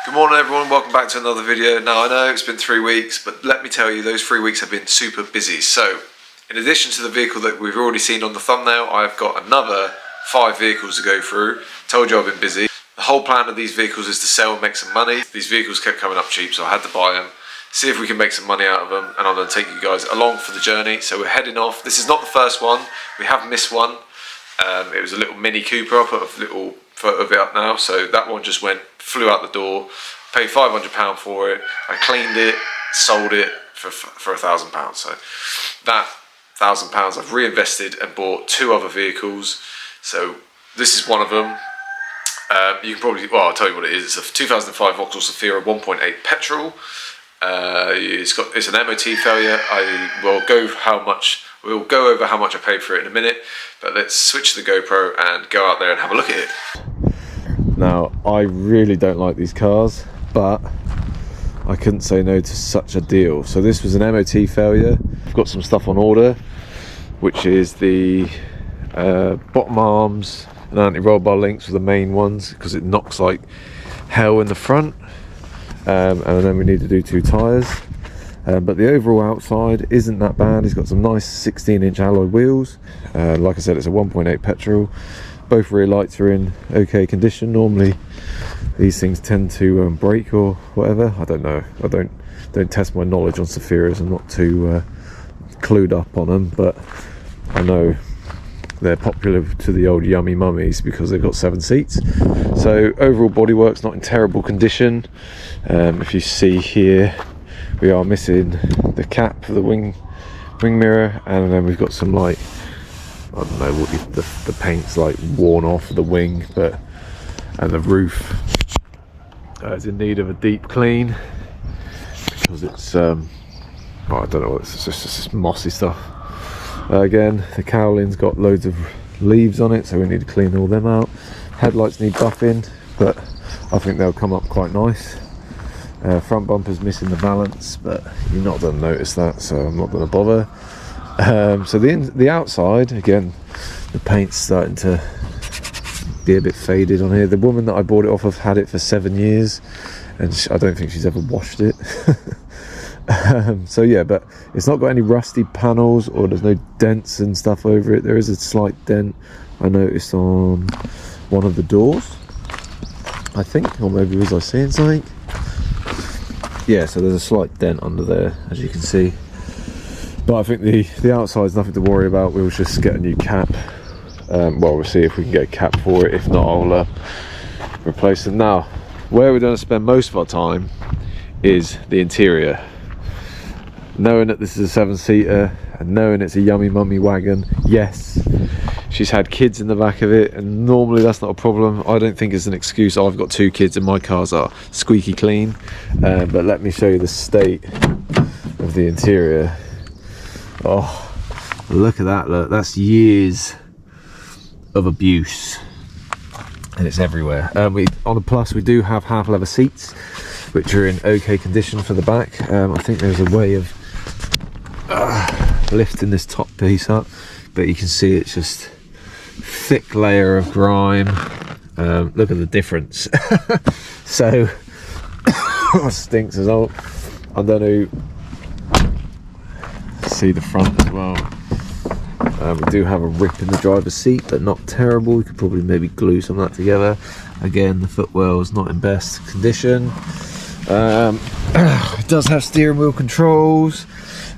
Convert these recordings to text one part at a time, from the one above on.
Good morning everyone, welcome back to another video. Now I know it's been 3 weeks, but let me tell you, those 3 weeks have been super busy. So, in addition to the vehicle that we've already seen on the thumbnail, I've got another 5 vehicles to go through. Told you I've been busy. The whole plan of these vehicles is to sell and make some money. These vehicles kept coming up cheap, so I had to buy them. See if we can make some money out of them, and I'm going to take you guys along for the journey. So we're heading off. This is not the first one. We have missed one. It was a little Mini Cooper. I'll put a little photo of it up now. So that one just flew out the door. Paid £500 for it. I cleaned it, sold it for £1,000. So that £1,000 I've reinvested and bought 2 other vehicles. So this is one of them. You can probably, well, I'll tell you what it is. It's a 2005 Vauxhall Zafira 1.8 petrol. It's an MOT failure. We'll go over how much I paid for it in a minute, but let's switch to the GoPro and go out there and have a look at it. Now, I really don't like these cars, but I couldn't say no to such a deal. So this was an MOT failure. I've got some stuff on order, which is the bottom arms and anti-roll bar links are the main ones, because it knocks like hell in the front. And then we need to do 2 tyres, but the overall outside isn't that bad. It's got some nice 16-inch alloy wheels. Like I said, it's a 1.8 petrol. Both rear lights are in okay condition. Normally these things tend to break or whatever. I don't know. I don't test my knowledge on Zafiras. I'm not too clued up on them, but I know they're popular to the old yummy mummies because they've got 7 seats. So overall bodywork's not in terrible condition. If you see here, we are missing the cap for the wing mirror, and then we've got some, like, I don't know what the paint's like worn off the wing, and the roof is in need of a deep clean because it's I don't know, it's just mossy stuff. Again, the cowling's got loads of leaves on it, so we need to clean all them out. Headlights need buffing, but I think they'll come up quite nice. Front bumper's missing the balance, but you're not going to notice that, so I'm not going to bother. So the outside, again, the paint's starting to be a bit faded on here. The woman that I bought it off of had it for 7 years, and I don't think she's ever washed it. So yeah, but it's not got any rusty panels, or there's no dents and stuff over it. There is a slight dent I noticed on one of the doors, I think, or maybe was I seeing something? Yeah, so there's a slight dent under there, as you can see. But I think the outside's nothing to worry about. We'll just get a new cap. Well, we'll see if we can get a cap for it. If not, I'll replace them. Now, where we're going to spend most of our time is the interior. Knowing that this is a 7-seater and knowing it's a yummy mummy wagon, yes, she's had kids in the back of it, and normally that's not a problem. I don't think it's an excuse. I've got 2 kids and my cars are squeaky clean. But let me show you the state of the interior. Oh, look at that. Look, that's years of abuse, and it's everywhere. On the Plus, we do have half leather seats, which are in okay condition for the back. I think there's a way of lifting this top piece up, but you can see it's just thick layer of grime. Look at the difference. So it stinks as all. I don't know. See the front as well. We do have a rip in the driver's seat, but not terrible. We could probably maybe glue some of that together. Again, the footwell is not in best condition. It does have steering wheel controls.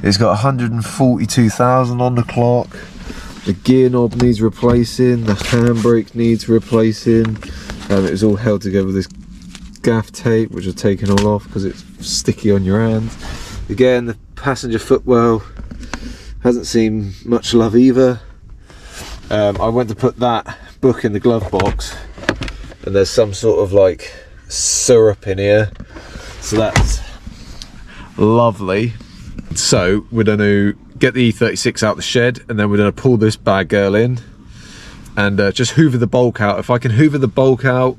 It's got 142,000 on the clock. The gear knob needs replacing. The handbrake needs replacing. It was all held together with this gaff tape, which I've taken all off because it's sticky on your hands. Again, the passenger footwell hasn't seen much love either. I went to put that book in the glove box, and there's some sort of like syrup in here, so that's lovely. So we're going to get the E36 out the shed, and then we're going to pull this bad girl in and just hoover the bulk out. If I can hoover the bulk out,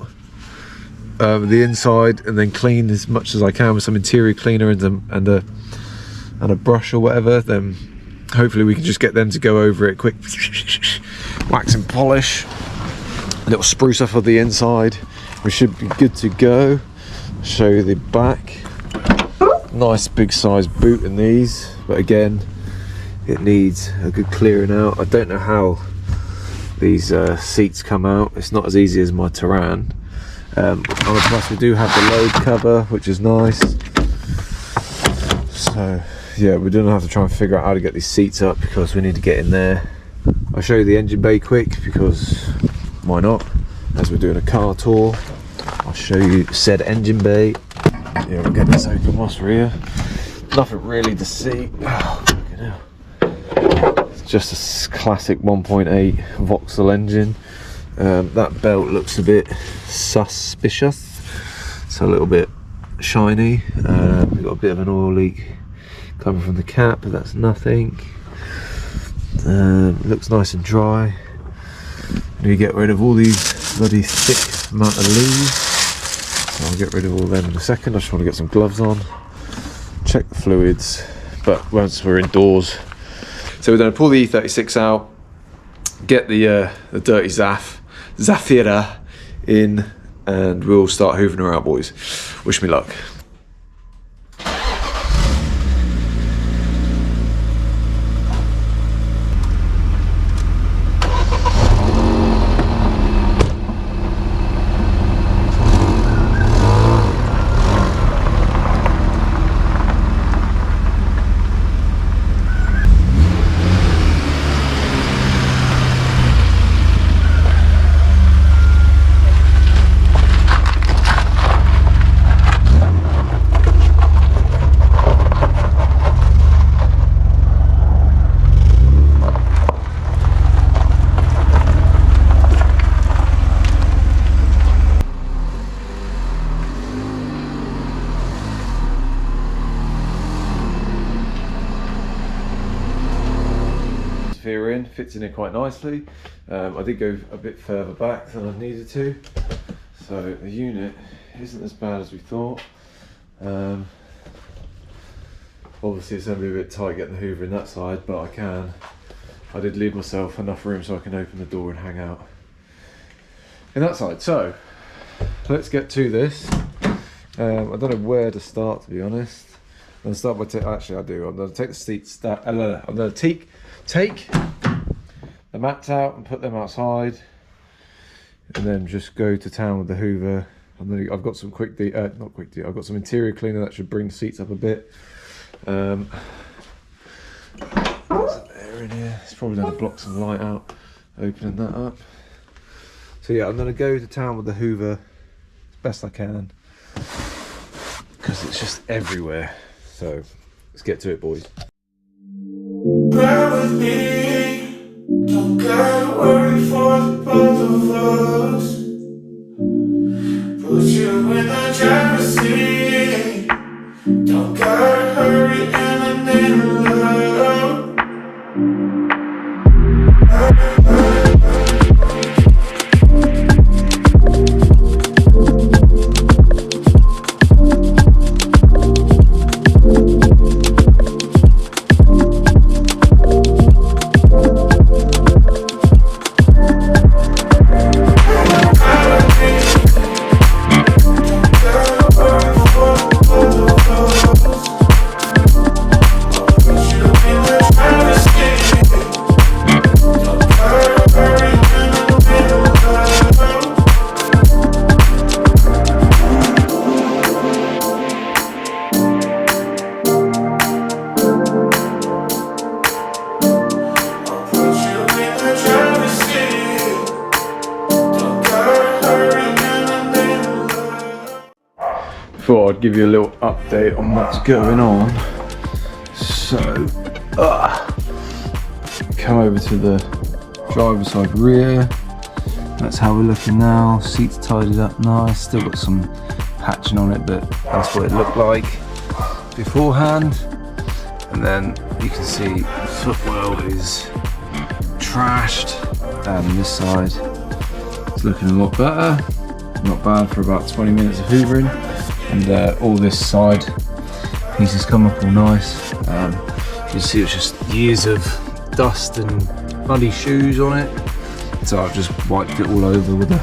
the inside, and then clean as much as I can with some interior cleaner and a brush or whatever, then hopefully we can just get them to go over it quick. Wax and polish, a little spruce up of the inside. We should be good to go. Show you the back. Nice big size boot in these, but again, it needs a good clearing out. I don't know how these seats come out. It's not as easy as my Terran. And plus we do have the load cover, which is nice. So yeah, we're gonna have to try and figure out how to get these seats up because we need to get in there. I'll show you the engine bay quick because why not? As we're doing a car tour, I'll show you said engine bay. Yeah, we'll get this open whilst we're here. Nothing really to see. Oh, fucking hell. It's just a classic 1.8 Vauxhall engine. That belt looks a bit suspicious. It's a little bit shiny. We've got a bit of an oil leak coming from the cap, but that's nothing. It looks nice and dry. We get rid of all these bloody thick amount of leaves. So I'll get rid of all them in a second. I just want to get some gloves on, check the fluids. But once we're indoors, so we're going to pull the E36 out, get the dirty Zafira in, and we'll start hoovering her out, boys. Wish me luck. In, fits in here quite nicely. I did go a bit further back than I needed to, so the unit isn't as bad as we thought. Obviously it's going to be a bit tight getting the hoover in that side, but I did leave myself enough room so I can open the door and hang out in that side. So let's get to this. I don't know where to start, to be honest. I'm going to start by actually I do. I'm going to take the seats. I'm going to take the mats out and put them outside, and then just go to town with the hoover. And then I've got some I've got some interior cleaner that should bring the seats up a bit. There's an air in here. It's probably going to block some light out, opening that up. So yeah, I'm going to go to town with the hoover as best I can because it's just everywhere. So let's get to it, boys. Bear with me, don't gotta worry for the both of us. Put you in the driver's seat, don't gotta hurry and I need love. Thought I'd give you a little update on what's going on. So, come over to the driver's side rear. That's how we're looking now. Seats tidied up nice. Still got some patching on it, but that's what it looked like beforehand. And then you can see the footwell is trashed, and this side is looking a lot better. Not bad for about 20 minutes of hoovering. And all this side pieces come up all nice. You can see it's just years of dust and muddy shoes on it. So I've just wiped it all over with a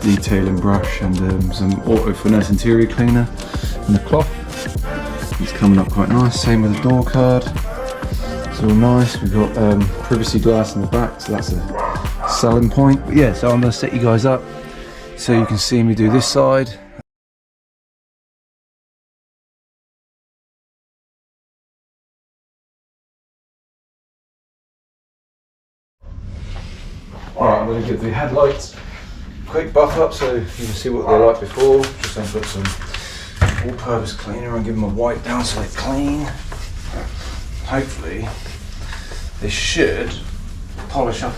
detailing brush and some auto finesse interior cleaner and the cloth. It's coming up quite nice. Same with the door card. It's all nice. We've got privacy glass in the back, so that's a selling point. But yeah, so I'm gonna set you guys up so you can see me do this side. Alright, I'm going to give the headlights a quick buff up so you can see what they're like before. Just then put some all-purpose cleaner and give them a wipe down so they're clean. Hopefully they should polish up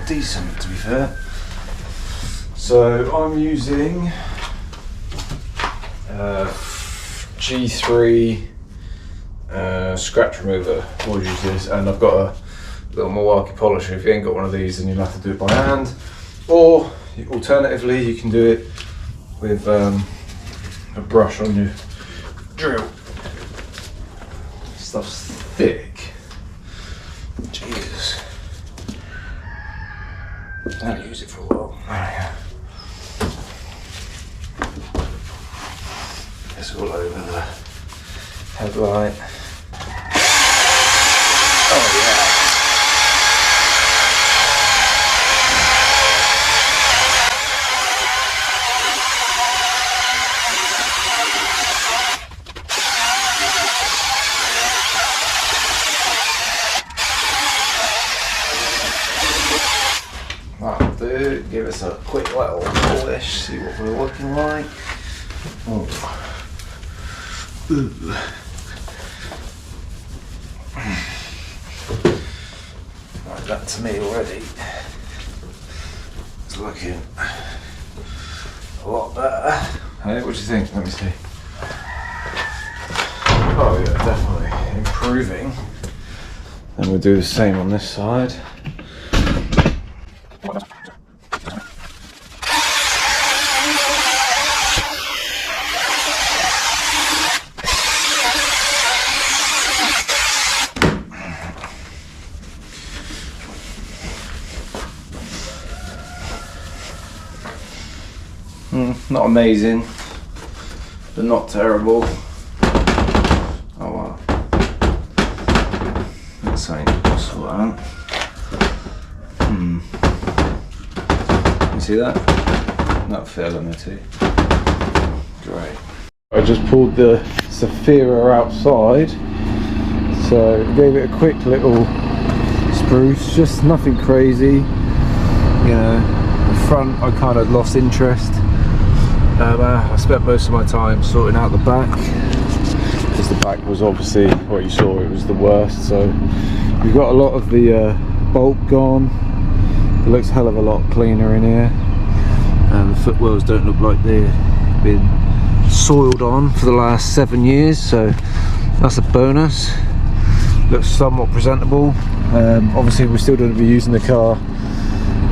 decent, to be fair. So I'm using G3 scratch remover. Always use this, and I've got a little Milwaukee polisher. If you ain't got one of these, then you'll have to do it by hand, or alternatively you can do it with a brush on your drill. Stuff's thick. Jesus. I'll use it for a while. There we go. It's all over the headlight. Oh yeah. That'll do. Give us a quick little polish, see what we're looking like. Oh. Ooh. Like that to me already. It's looking a lot better. Hey, what do you think? Let me see. Oh yeah, definitely improving. Then we'll do the same on this side. Not amazing, but not terrible. Oh wow. That's ain't possible, that. You see that? That fell MOT. Great. I just pulled the Zafira outside, so gave it a quick little spruce, just nothing crazy. You know, the front I kind of lost interest. I spent most of my time sorting out the back, because the back was obviously what you saw, it was the worst. So we've got a lot of the bulk gone. It looks a hell of a lot cleaner in here, and the footwells don't look like they've been soiled on for the last 7 years, so that's a bonus. Looks somewhat presentable. Obviously we're still going to be using the car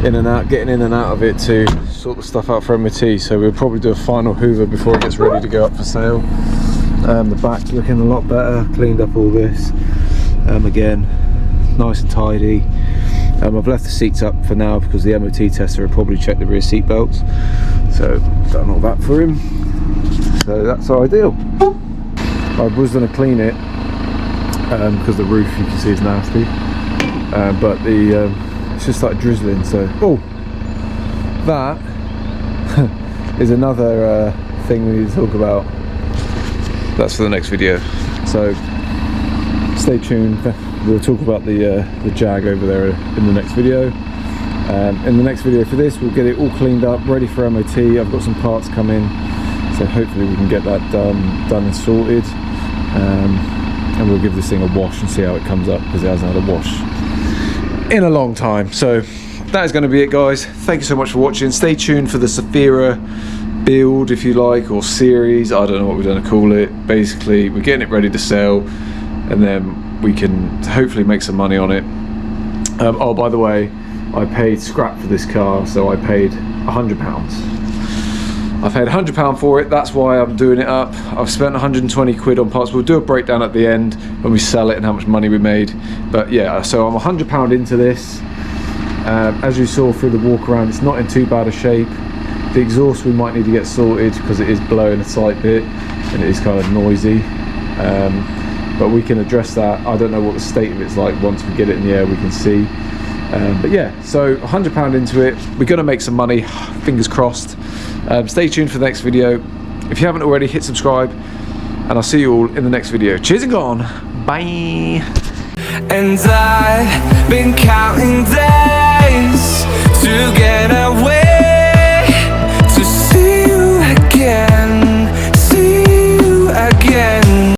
in and out, getting in and out of it to sort the stuff out for MOT, so we'll probably do a final hoover before it gets ready to go up for sale. The back's looking a lot better, cleaned up all this. Again, nice and tidy. I've left the seats up for now because the MOT tester will probably check the rear seat belts, so done all that for him. So that's ideal. I was going to clean it because the roof, you can see, is nasty, but the it's just started drizzling, so that is another thing we need to talk about. That's for the next video, so stay tuned. We'll talk about the Jag over there in the next video. In the next video for this, we'll get it all cleaned up, ready for MOT. I've got some parts coming, so hopefully we can get that done and sorted, and we'll give this thing a wash and see how it comes up, because it hasn't had a wash in a long time. So that is going to be it, guys. Thank you so much for watching. Stay tuned for the Zafira build, if you like, or series. I don't know what we're going to call it. Basically, we're getting it ready to sell, and then we can hopefully make some money on it. Oh, by the way, I paid scrap for this car, so I paid £100. I paid £100 for it, that's why I'm doing it up. I've spent 120 quid on parts. We'll do a breakdown at the end when we sell it and how much money we made. But yeah, so I'm £100 into this. As you saw through the walk around, it's not in too bad a shape. The exhaust we might need to get sorted because it is blowing a slight bit and it is kind of noisy, but we can address that. I don't know what the state of it's like. Once we get it in the air we can see, but yeah, so £100 into it, we're gonna make some money, fingers crossed. Stay tuned for the next video. If you haven't already, hit subscribe, and I'll see you all in the next video. Cheers and gone, bye. And I've been counting down